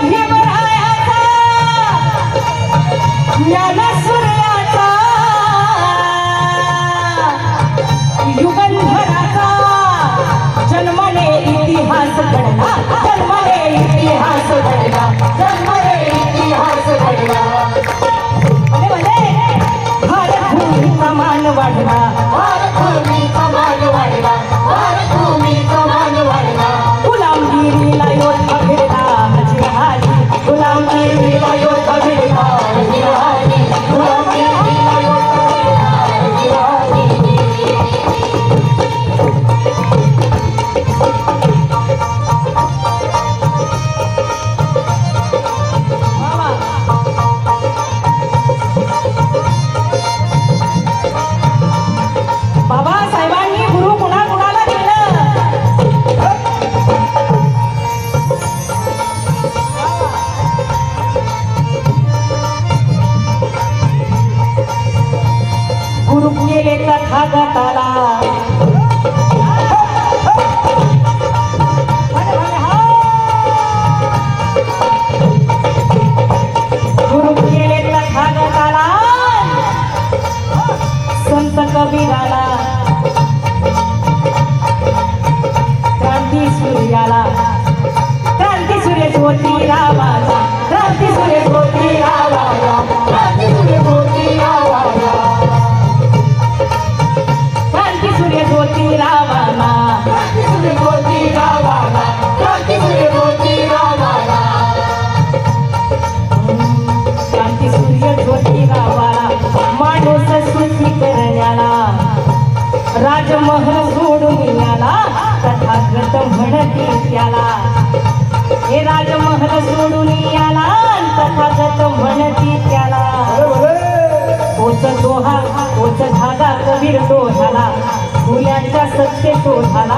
भीमरायाचा ज्ञानसूर्याचा युगंधराचा जन्मने इतिहास घडला, जन्मने इतिहास घडला, जन्मने इतिहास घडला. भारतभूमीचा मान वाढला, भारतभूमीचा मान वाढला, भारतभूमीचा मान वाढला. गुलामगिरीला योद्धा भिडला जिहादी, गुलामगिरीला योद्धा भिडला जिहादी, गुलामगिरीला योद्धा भिडला जिहादी. बाबासाहेबांनी गुरु कुणाकुणाला दिलं? गुरु केले तथागताला, गुरु केले तथागताला, संत कबीराला, क्रांती सूर्याला, क्रांती सूर्य ज्योतिरावाला, क्रांती सूर्य ज्योतिरावाला, क्रांती सूर्य ज्योतिरावाला, क्रांती सूर्य ज्योतिरावाला, क्रांती सूर्य ज्योतिरावाला, क्रांती सूर्य ज्योतिरावाला, क्रांती सूर्य ज्योतिरावाला. माणूस सुखी करण्याला राजमहल सोडून याला तथागत म्हणती त्याला. हे राजमहल सोडून याला तथागत म्हणती त्याला. तोच दोहा तोच धागा कबीर तो झाला, फुल्याच्या सत्य तो झाला.